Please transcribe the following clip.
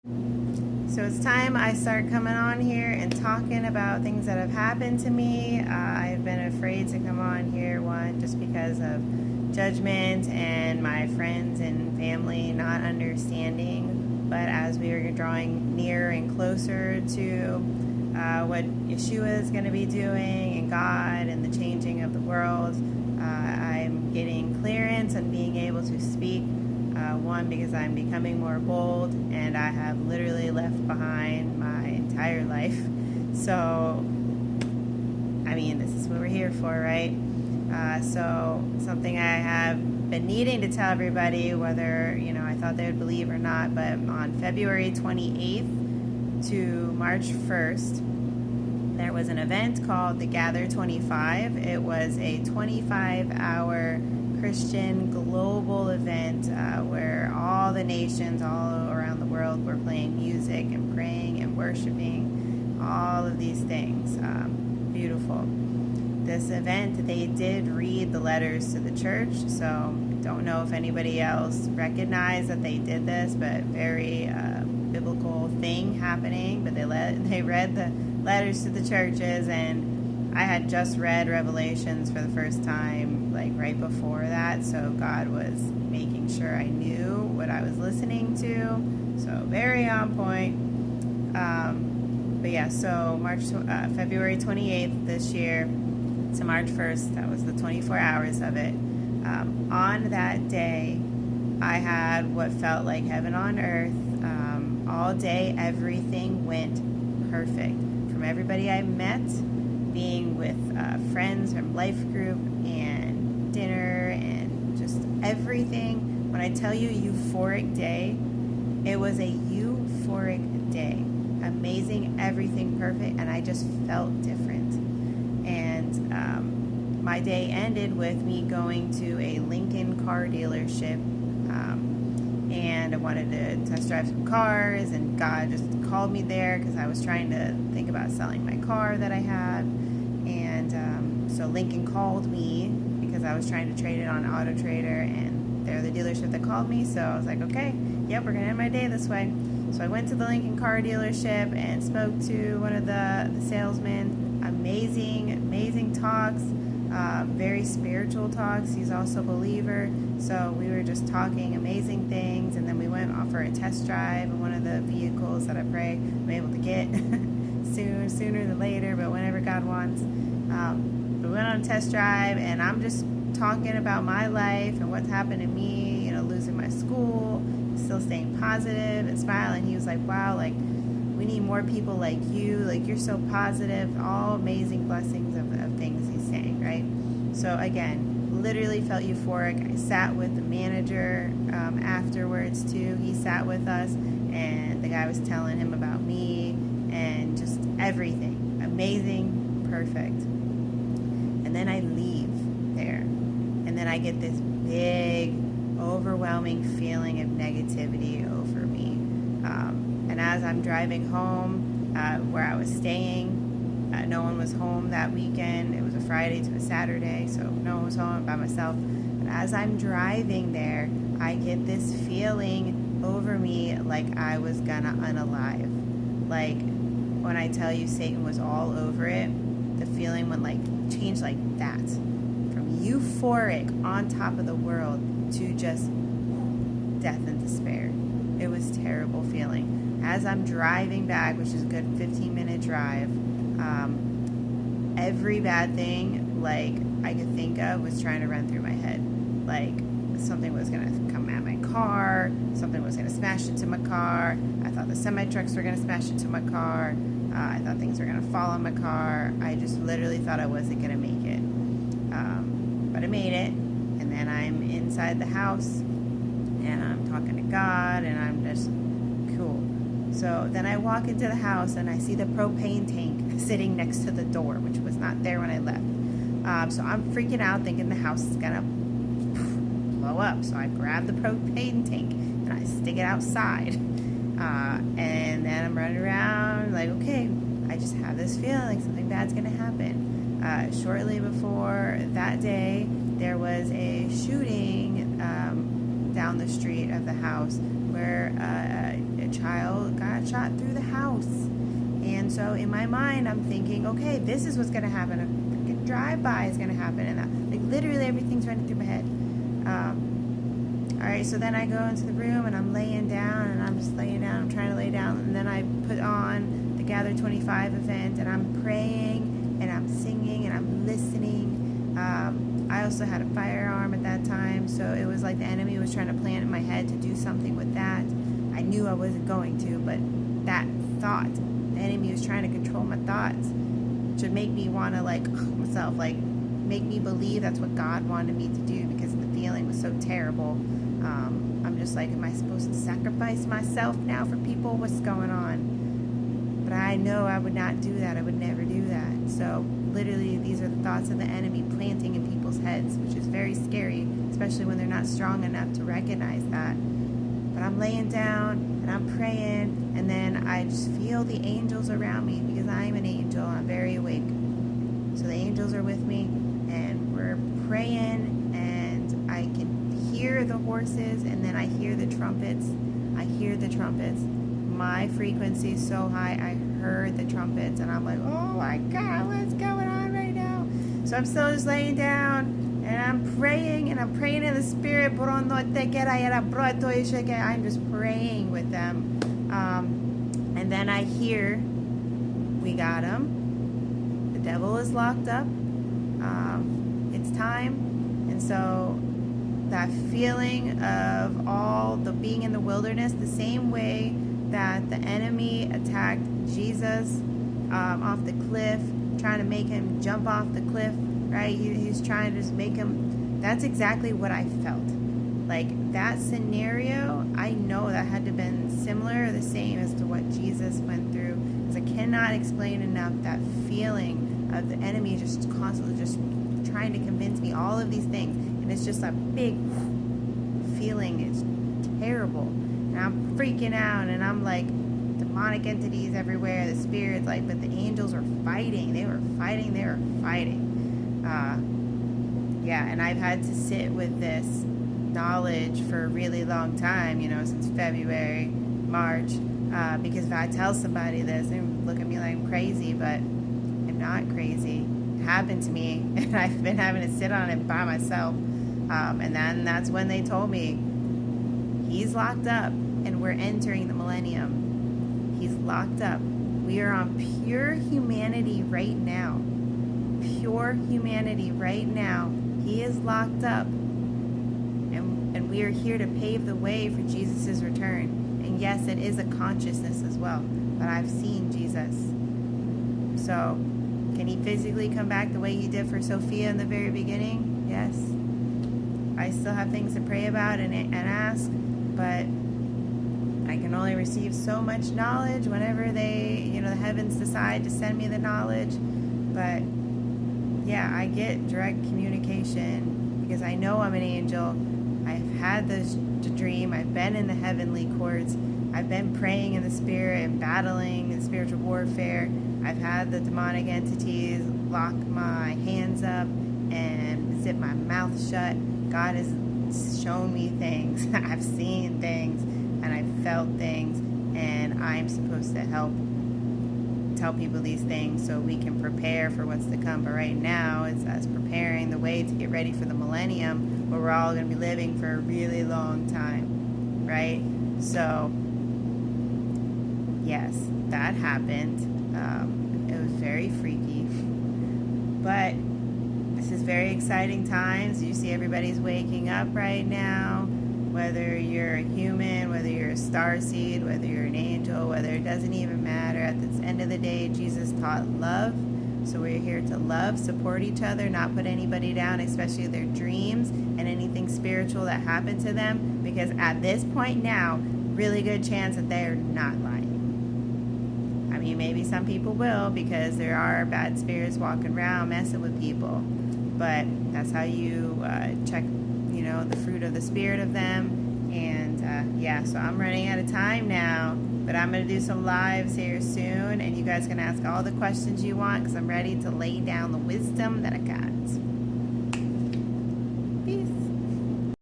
So it's time I start coming on here and talking about things that have happened to me. I've been afraid to come on here, one, just because of judgment and my friends and family not understanding. But as we are drawing nearer and closer to what Yeshua is going to be doing and God and the changing of the world, I'm getting clearance and being able to speak. One, because I'm becoming more bold and I have literally left behind my entire life. So, I mean, this is what we're here for, right? So something I have been needing to tell everybody, whether, I thought they would believe or not, but on February 28th to March 1st, there was an event called the Gather 25. It was a 25-hour Christian global event where all the nations all around the world were playing music and praying and worshiping, all of these things. Beautiful. This event, they did read the letters to the church, so I don't know if anybody else recognized that they did this, but very biblical thing happening. But they read the letters to the churches, and I had just read Revelations for the first time, like right before that, so God was making sure I knew what I was listening to, so very on point. But yeah, so February 28th this year to March 1st, that was the 24 hours of it. On that day, I had what felt like heaven on earth. All day, everything went perfect. From everybody I met, being with friends from life group and dinner and just everything. When I tell you euphoric day, it was a euphoric day. Amazing, everything perfect, and I just felt different. And my day ended with me going to a Lincoln car dealership, and I wanted to test drive some cars, and God just called me there because I was trying to think about selling my car that I had. And so Lincoln called me because I was trying to trade it on Auto Trader, and they're the dealership that called me. So I was like, okay, yep, we're gonna end my day this way. So I went to the Lincoln car dealership and spoke to one of the salesmen. Amazing talks, very spiritual talks. He's also a believer. So we were just talking amazing things, and then we went off for a test drive in one of the vehicles that I pray I'm able to get sooner than later, but whenever God wants. We went on a test drive, and I'm just talking about my life and what's happened to me, losing my school, still staying positive and smiling. He was like, wow, like, we need more people like you, like, you're so positive, all amazing blessings of things he's saying, right? So again, literally felt euphoric. I sat with the manager afterwards too. He sat with us, and the guy was telling him about me and just everything. Amazing, perfect. And then I leave there, and then I get this big, overwhelming feeling of negativity over me. And as I'm driving home, where I was staying, no one was home that weekend. It was a Friday to a Saturday, so no one was home, by myself. But as I'm driving there, I get this feeling over me like I was gonna unalive. Like, when I tell you Satan was all over it, the feeling went like, changed like that. From euphoric on top of the world to just death and despair. It was a terrible feeling. As I'm driving back, which is a good 15-minute drive, every bad thing like I could think of was trying to run through my head. Like, something was gonna come at my car, something was gonna smash into my car. I thought the semi-trucks were gonna smash into my car. I thought things were gonna fall on my car. I just literally thought I wasn't gonna make it. But I made it, and then I'm inside the house, and I'm talking to God, and I'm just cool. So then I walk into the house, and I see the propane tank sitting next to the door, which was not there when I left. So I'm freaking out, thinking the house is gonna blow up. So I grab the propane tank, and I stick it outside. And then I'm running around like, okay, I just have this feeling something bad's gonna happen. Shortly before that day, there was a shooting down the street of the house where a child got shot through the house. And so in my mind, I'm thinking, okay, this is what's going to happen. A freaking drive-by is going to happen. And like literally everything's running through my head. All right, so then I go into the room and I'm laying down and I'm just laying down. I'm trying to lay down. And then I put on the Gather 25 event and I'm praying and I'm singing and I'm listening. I also had a firearm at that time, so it was like the enemy was trying to plant in my head to do something with that. I knew I wasn't going to, but that thought, the enemy was trying to control my thoughts to make me want to like myself, like make me believe that's what God wanted me to do because the feeling was so terrible. I'm just like, am I supposed to sacrifice myself now for people? What's going on? But I know I would not do that. I would never do that. So literally, these are the thoughts of the enemy planting in people's heads, which is very scary, especially when they're not strong enough to recognize that. But I'm laying down and I'm praying, and then I just feel the angels around me because I'm an angel. I'm very awake. So the angels are with me, and we're praying, and I can hear the horses, and then I hear the trumpets. I hear the trumpets. My frequency is so high, I heard the trumpets, and I'm like, oh my God, what's going on right now? So I'm still just laying down, and I'm praying in the spirit. I'm just praying with them. And then I hear, we got him. The devil is locked up. It's time. And so that feeling of all the being in the wilderness, the same way that the enemy attacked Jesus off the cliff, trying to make him jump off the cliff, right? He's trying to just make him, that's exactly what I felt. Like that scenario, I know that had to have been similar or the same as to what Jesus went through. Because I cannot explain enough that feeling of the enemy just constantly just trying to convince me all of these things. And it's just a big feeling. It's terrible. And I'm freaking out, and I'm like, demonic entities everywhere, the spirits, like, but the angels are fighting. They were fighting. Yeah, and I've had to sit with this knowledge for a really long time, since February, March, because if I tell somebody this, they look at me like I'm crazy, but I'm not crazy. It happened to me, and I've been having to sit on it by myself. And then that's when they told me, he's locked up, and we're entering the millennium. He's locked up. We are on pure humanity right now. Pure humanity right now. He is locked up. And we are here to pave the way for Jesus' return. And yes, it is a consciousness as well. But I've seen Jesus. So, can he physically come back the way he did for Sophia in the very beginning? Yes. I still have things to pray about and ask, but I can only receive so much knowledge whenever the heavens decide to send me the knowledge. But yeah, I get direct communication because I know I'm an angel. I've had this dream. I've been in the heavenly courts. I've been praying in the spirit and battling in spiritual warfare. I've had the demonic entities lock my hands up and zip my mouth shut. God has shown me things. I've seen things, and I've felt things, and I'm supposed to help tell people these things so we can prepare for what's to come. But right now, it's us preparing the way to get ready for the millennium, where we're all going to be living for a really long time, right? So, yes, that happened. It was very freaky, but this is very exciting times. You see everybody's waking up right now, whether you're a human, whether you're a starseed, whether you're an angel, whether it doesn't even matter. At the end of the day, Jesus taught love. So we're here to love, support each other, not put anybody down, especially their dreams and anything spiritual that happened to them. Because at this point now, really good chance that they are not lying. I mean, maybe some people will, because there are bad spirits walking around messing with people. But that's how you check, the fruit of the spirit of them. And yeah, so I'm running out of time now, but I'm going to do some lives here soon, and you guys can ask all the questions you want, because I'm ready to lay down the wisdom that I got.